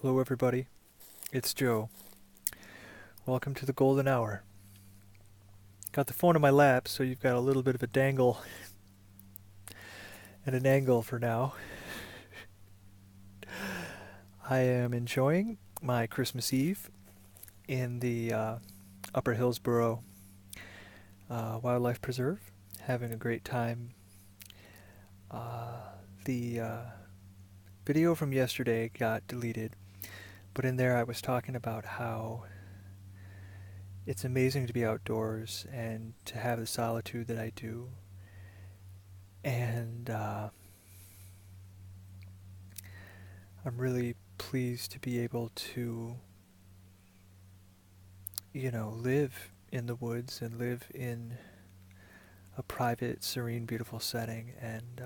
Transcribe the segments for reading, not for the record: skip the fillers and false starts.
Hello, everybody. It's Joe. Welcome to the Golden Hour. Got the phone in my lap, so you've got a little bit of a dangle and an angle for now. I am enjoying my Christmas Eve in the Upper Hillsboro Wildlife Preserve, having a great time. The video from yesterday got deleted, but in there I was talking about how it's amazing to be outdoors and to have the solitude that I do. And I'm really pleased to be able to, live in the woods and live in a private, serene, beautiful setting, and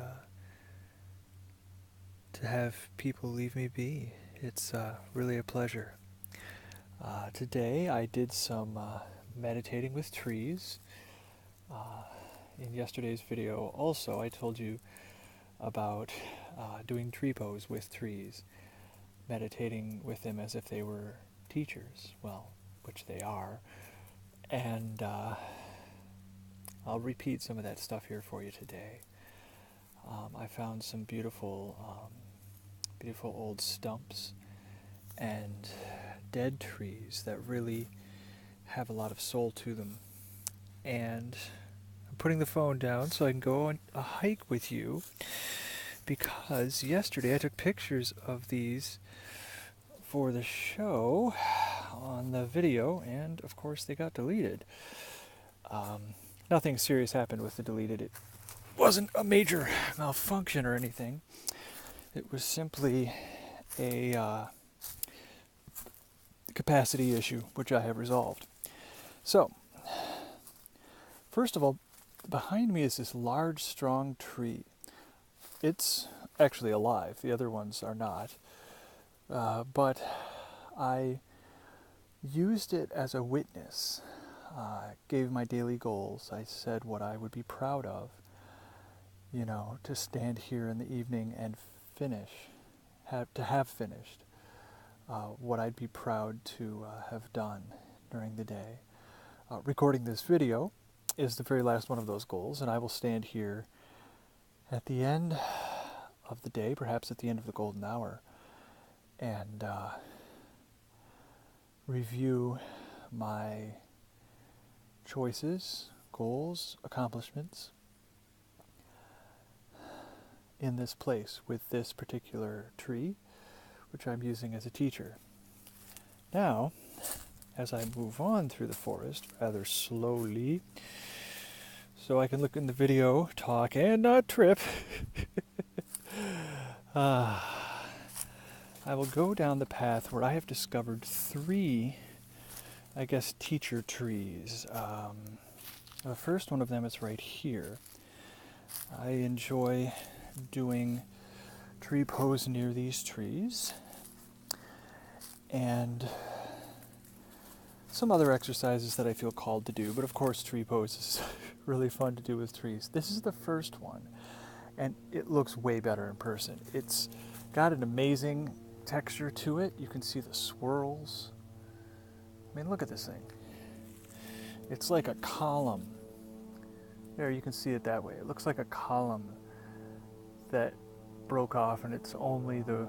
to have people leave me be. It's really a pleasure. Today I did some meditating with trees. In yesterday's video also I told you about doing tree pose with trees, meditating with them as if they were teachers, well, which they are, and I'll repeat some of that stuff here for you today. I found some beautiful old stumps and dead trees that really have a lot of soul to them, and I'm putting the phone down so I can go on a hike with you, because yesterday I took pictures of these for the show on the video, and of course they got deleted. Nothing serious happened with the deleted. It wasn't a major malfunction or anything. It was simply a capacity issue, which I have resolved. So, first of all, behind me is this large, strong tree. It's actually alive. The other ones are not. But I used it as a witness. Gave my daily goals. I said what I would be proud of, to stand here in the evening and have finished what I'd be proud to have done during the day. Recording this video is the very last one of those goals, and I will stand here at the end of the day, perhaps at the end of the golden hour, and review my choices, goals, accomplishments in this place with this particular tree, which I'm using as a teacher. Now, as I move on through the forest rather slowly, so I can look in the video, talk, and not trip, I will go down the path where I have discovered 3, teacher trees. The first one of them is right here. I enjoy doing tree pose near these trees, and some other exercises that I feel called to do, but of course tree pose is really fun to do with trees. This is the first one, and it looks way better in person. It's got an amazing texture to it. You can see the swirls. I mean, look at this thing. It's like a column. There, you can see it that way. It looks like a column that broke off, and it's only the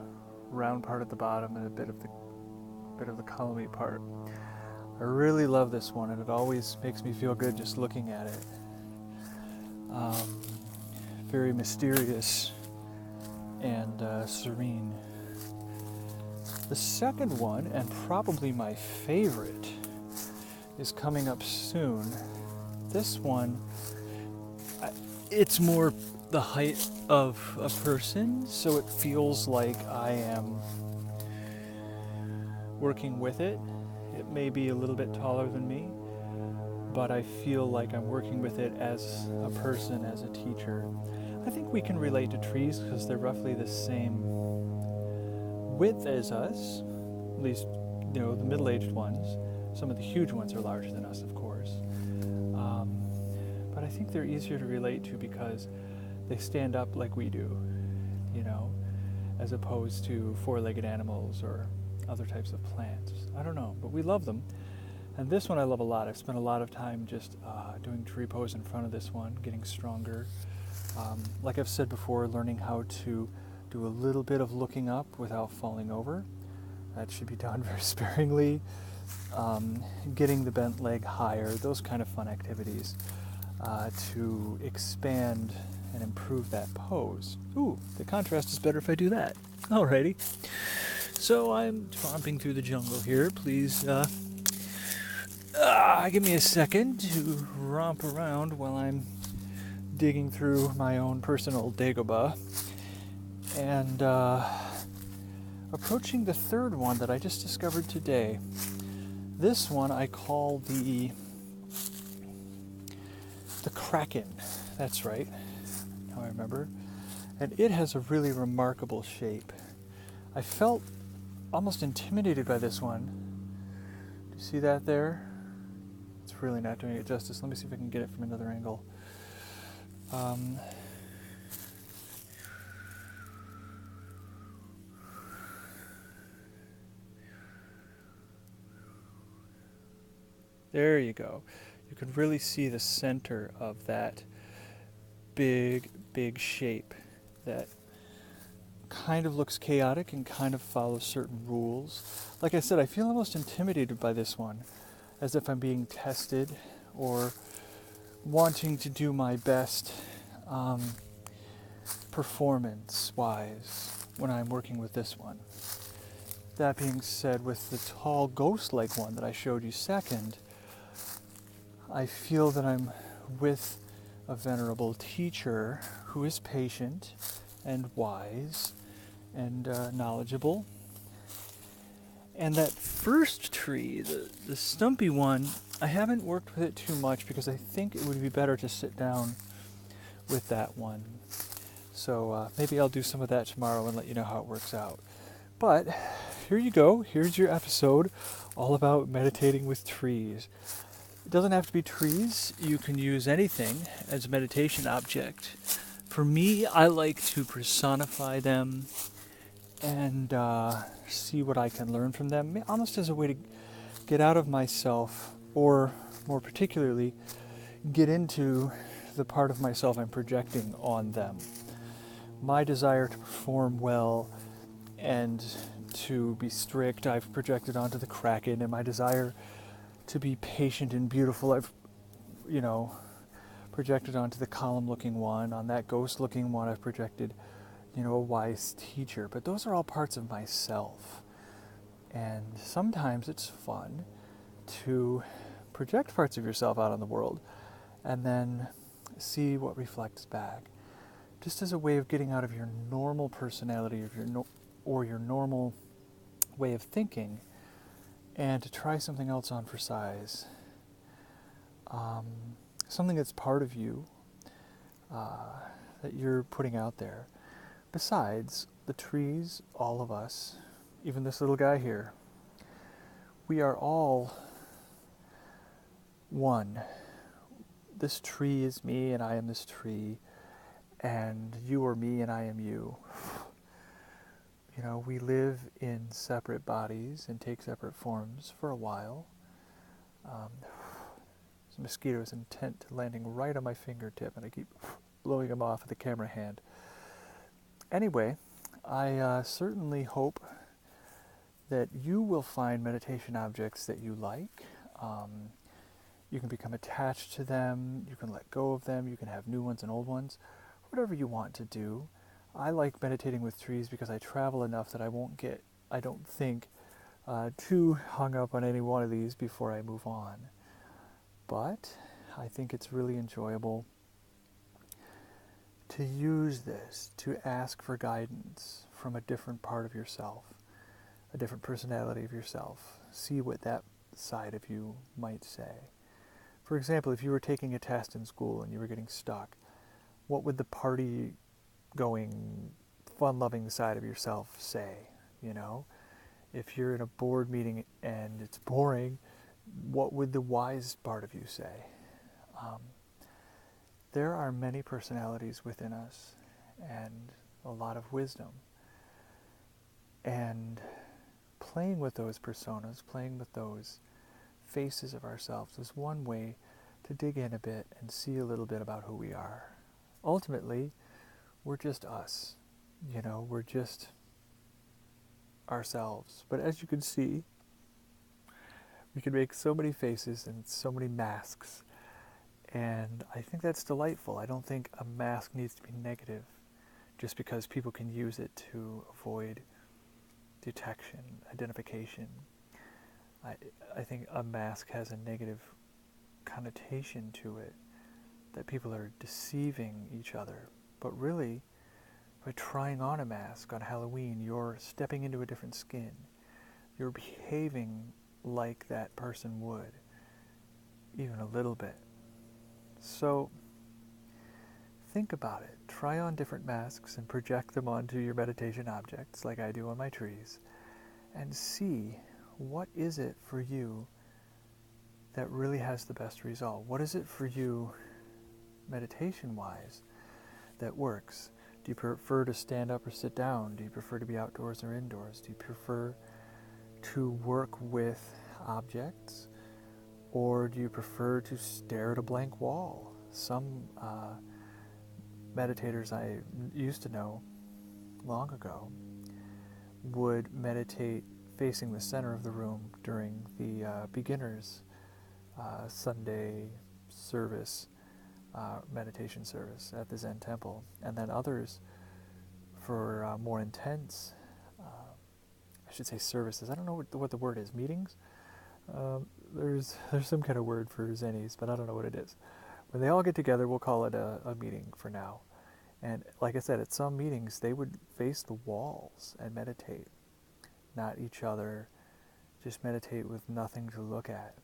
round part at the bottom and a bit of the columny part. I really love this one, and it always makes me feel good just looking at it. Very mysterious and serene. The second one, and probably my favorite, is coming up soon. This one, it's more the height of a person, so it feels like I am working with it. It may be a little bit taller than me, but I feel like I'm working with it as a person, as a teacher. I think we can relate to trees because they're roughly the same width as us, at least, the middle-aged ones. Some of the huge ones are larger than us, of course. But I think they're easier to relate to because they stand up like we do, as opposed to four-legged animals or other types of plants. I don't know, but we love them. And this one I love a lot. I've spent a lot of time just doing tree pose in front of this one, getting stronger. Like I've said before, learning how to do a little bit of looking up without falling over. That should be done very sparingly. Getting the bent leg higher, those kind of fun activities to expand and improve that pose. Ooh, the contrast is better if I do that. Alrighty. So I'm tromping through the jungle here. Please give me a second to romp around while I'm digging through my own personal Dagobah. And approaching the third one that I just discovered today. This one I call the Kraken. That's right. Now I remember. And it has a really remarkable shape. I felt almost intimidated by this one. Do you see that there? It's really not doing it justice. Let me see if I can get it from another angle. There you go. You can really see the center of that big shape that kind of looks chaotic and kind of follows certain rules. Like I said, I feel almost intimidated by this one, as if I'm being tested or wanting to do my best performance-wise when I'm working with this one. That being said, with the tall ghost-like one that I showed you second, I feel that I'm with a venerable teacher who is patient and wise and knowledgeable. And that first tree, the stumpy one, I haven't worked with it too much because I think it would be better to sit down with that one. So maybe I'll do some of that tomorrow and let you know how it works out. But here you go. Here's your episode all about meditating with trees. It doesn't have to be trees. You can use anything as a meditation object. For me, I like to personify them and see what I can learn from them, almost as a way to get out of myself, or more particularly, get into the part of myself I'm projecting on them. My desire to perform well and to be strict, I've projected onto the Kraken, and my desire to be patient and beautiful, I've, projected onto the column-looking one. On that ghost-looking one, I've projected, a wise teacher. But those are all parts of myself. And sometimes it's fun to project parts of yourself out on the world and then see what reflects back. Just as a way of getting out of your normal personality or your normal way of thinking, and to try something else on for size. Something that's part of you that you're putting out there. Besides the trees, all of us, even this little guy here, we are all one. This tree is me and I am this tree, and you are me and I am you. We live in separate bodies and take separate forms for a while. This mosquito is intent landing right on my fingertip, and I keep blowing him off with the camera hand. Anyway, I certainly hope that you will find meditation objects that you like. You can become attached to them, you can let go of them, you can have new ones and old ones, whatever you want to do. I like meditating with trees because I travel enough that I won't get, I don't think, too hung up on any one of these before I move on. But I think it's really enjoyable to use this to ask for guidance from a different part of yourself, a different personality of yourself. See what that side of you might say. For example, if you were taking a test in school and you were getting stuck, what would the party-going, fun-loving side of yourself say? If you're in a board meeting and it's boring, what would the wise part of you say? There are many personalities within us and a lot of wisdom. And playing with those personas, playing with those faces of ourselves is one way to dig in a bit and see a little bit about who we are. Ultimately, we're just us. We're just ourselves. But as you can see, we can make so many faces and so many masks. And I think that's delightful. I don't think a mask needs to be negative just because people can use it to avoid detection, identification. I think a mask has a negative connotation to it, that people are deceiving each other. But really, by trying on a mask on Halloween, you're stepping into a different skin. You're behaving like that person would, even a little bit. So, think about it. Try on different masks and project them onto your meditation objects, like I do on my trees, and see what is it for you that really has the best result. What is it for you, meditation-wise, that works? Do you prefer to stand up or sit down? Do you prefer to be outdoors or indoors? Do you prefer to work with objects? Or do you prefer to stare at a blank wall? Some meditators I used to know long ago would meditate facing the center of the room during the beginners' Sunday service, meditation service at the Zen temple. And then others for more intense, I should say services. I don't know what the word is, meetings? There's some kind of word for Zennies, but I don't know what it is. When they all get together, we'll call it a meeting for now. And like I said, at some meetings, they would face the walls and meditate, not each other, just meditate with nothing to look at.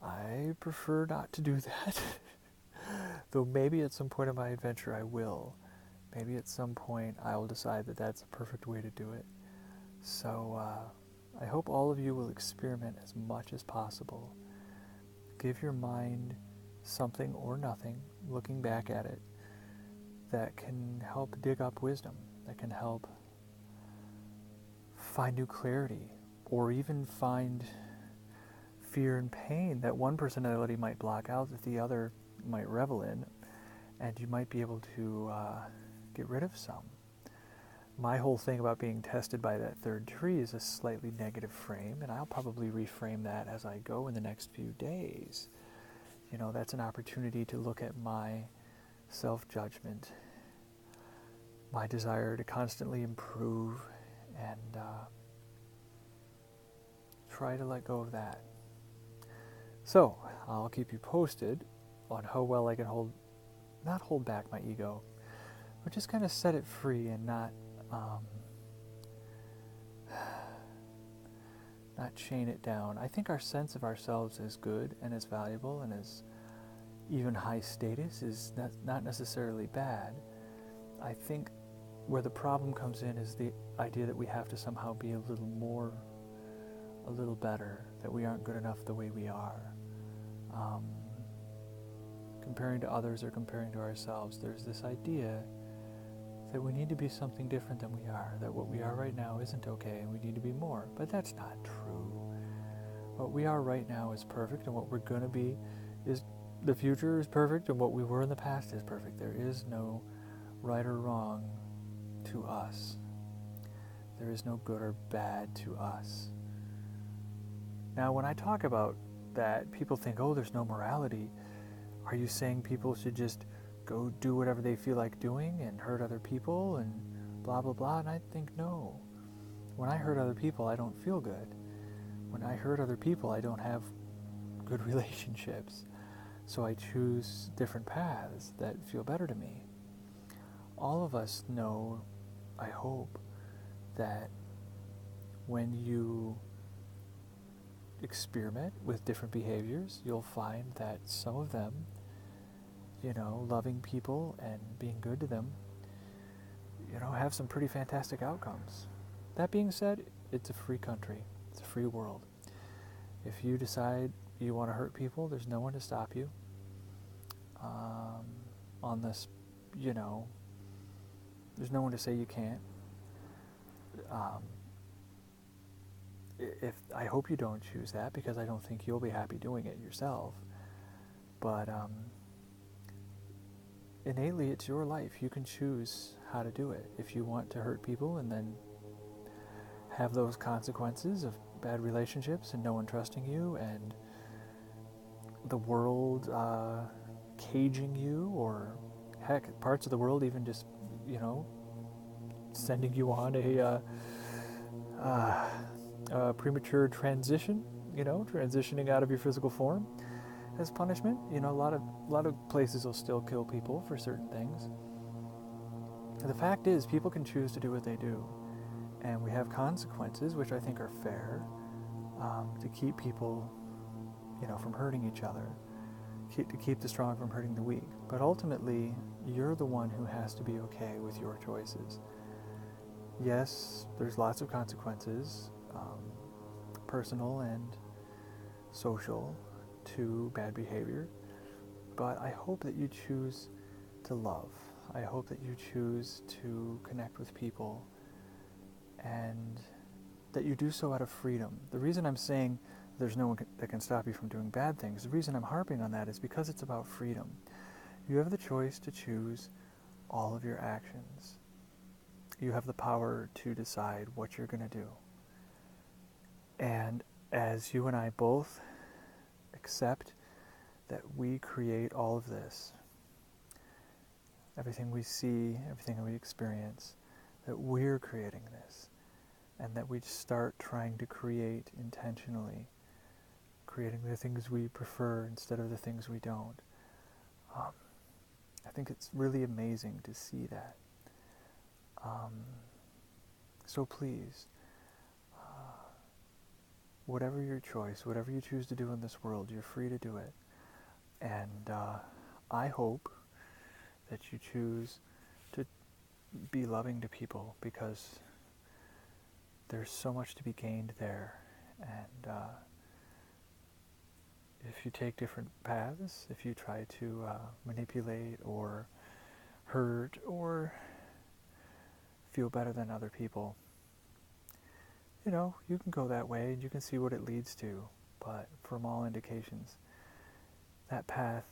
I prefer not to do that, though maybe at some point in my adventure I will. Maybe at some point I will decide that that's a perfect way to do it. So I hope all of you will experiment as much as possible. Give your mind something or nothing, looking back at it, that can help dig up wisdom, that can help find new clarity, or even find fear and pain that one personality might block out that the other might revel in, and you might be able to get rid of some. My whole thing about being tested by that third tree is a slightly negative frame, and I'll probably reframe that as I go in the next few days. That's an opportunity to look at my self-judgment, my desire to constantly improve, and try to let go of that. So, I'll keep you posted on how well I can not hold back my ego, but just kind of set it free and not chain it down. I think our sense of ourselves as good and as valuable and as even high status is not necessarily bad. I think where the problem comes in is the idea that we have to somehow be a little more, a little better, that we aren't good enough the way we are. Comparing to others or comparing to ourselves, there's this idea that we need to be something different than we are, that what we are right now isn't okay and we need to be more. But that's not true. What we are right now is perfect, and what we're going to be is, the future is perfect, and what we were in the past is perfect. There is no right or wrong to us. There is no good or bad to us. Now, when I talk about that, people think, oh, there's no morality. Are you saying people should just go do whatever they feel like doing and hurt other people and blah, blah, blah? And I think, no. When I hurt other people, I don't feel good. When I hurt other people, I don't have good relationships. So I choose different paths that feel better to me. All of us know, I hope, that when you experiment with different behaviors, you'll find that some of them, loving people and being good to them, have some pretty fantastic outcomes. That being said, it's a free country. It's a free world. If you decide you want to hurt people, there's no one to stop you. On this, there's no one to say you can't. um, if I hope you don't choose that, because I don't think you'll be happy doing it yourself. But innately, it's your life. You can choose how to do it. If you want to hurt people and then have those consequences of bad relationships and no one trusting you and the world caging you, or heck, parts of the world even just, sending you on a premature transition, transitioning out of your physical form as punishment. A lot of places will still kill people for certain things. The fact is, people can choose to do what they do, and we have consequences, which I think are fair, to keep people, from hurting each other, to keep the strong from hurting the weak. But ultimately, you're the one who has to be okay with your choices. Yes, there's lots of consequences, personal and social, to bad behavior, but I hope that you choose to love. I hope that you choose to connect with people, and that you do so out of freedom. The reason I'm saying there's no one that can stop you from doing bad things, the reason I'm harping on that is because it's about freedom. You have the choice to choose all of your actions. You have the power to decide what you're going to do. And as you and I both accept that we create all of this, everything we see, everything we experience, that we're creating this, and that we start trying to create intentionally, creating the things we prefer instead of the things we don't. I think it's really amazing to see that. So please, whatever your choice, whatever you choose to do in this world, you're free to do it. And I hope that you choose to be loving to people, because there's so much to be gained there. And if you take different paths, if you try to manipulate or hurt or feel better than other people, you can go that way and you can see what it leads to. But from all indications, that path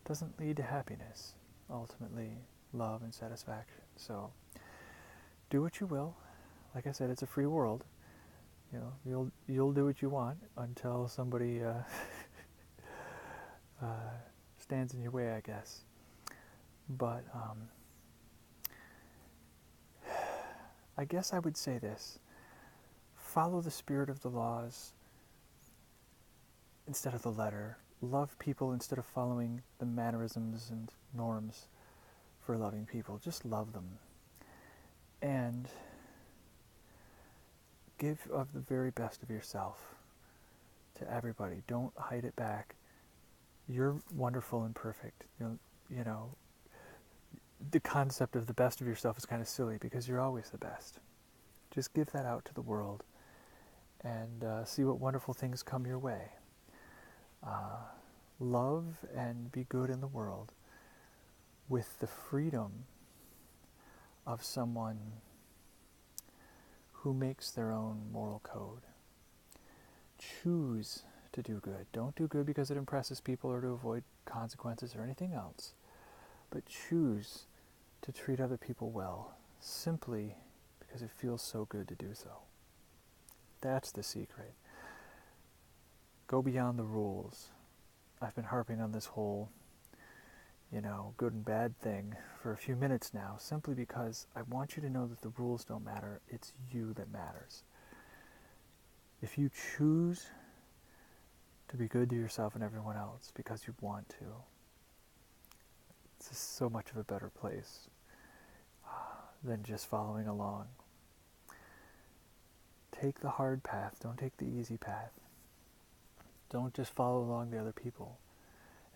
doesn't lead to happiness, ultimately love and satisfaction. So do what you will. Like I said, it's a free world. You'll do what you want until somebody stands in your way, I guess. But I guess I would say this: follow the spirit of the laws instead of the letter. Love people instead of following the mannerisms and norms for loving people. Just love them. And give of the very best of yourself to everybody. Don't hide it back. You're wonderful and perfect. The concept of the best of yourself is kind of silly, because you're always the best. Just give that out to the world and see what wonderful things come your way. Love and be good in the world with the freedom of someone who makes their own moral code. Choose to do good. Don't do good because it impresses people or to avoid consequences or anything else, but choose to treat other people well, simply because it feels so good to do so. That's the secret. Go beyond the rules. I've been harping on this whole, good and bad thing for a few minutes now, simply because I want you to know that the rules don't matter. It's you that matters. If you choose to be good to yourself and everyone else because you want to, it's just so much of a better place than just following along. Take the hard path. Don't take the easy path. Don't just follow along the other people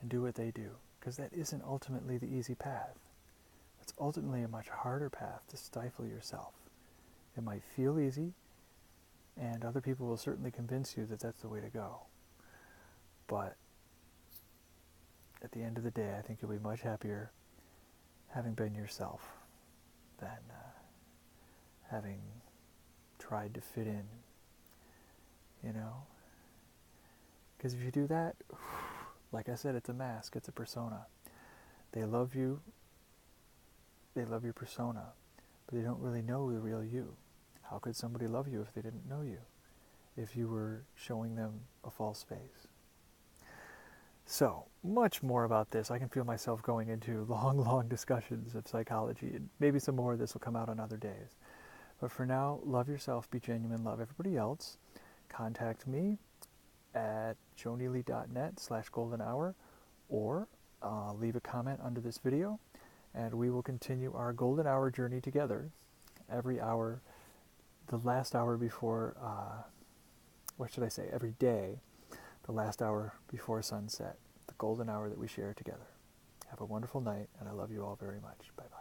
and do what they do, because that isn't ultimately the easy path. It's ultimately a much harder path to stifle yourself. It might feel easy, and other people will certainly convince you that that's the way to go. But at the end of the day, I think you'll be much happier having been yourself than having tried to fit in, you know? Because if you do that, like I said, it's a mask, it's a persona. They love you, they love your persona, but they don't really know the real you. How could somebody love you if they didn't know you? If you were showing them a false face? So, much more about this. I can feel myself going into long, long discussions of psychology, and maybe some more of this will come out on other days. But for now, love yourself, be genuine, love everybody else. Contact me at joeneely.net/golden hour, or leave a comment under this video, and we will continue our golden hour journey together every hour, the last hour before, what should I say, every day, the last hour before sunset, the golden hour that we share together. Have a wonderful night, and I love you all very much. Bye-bye.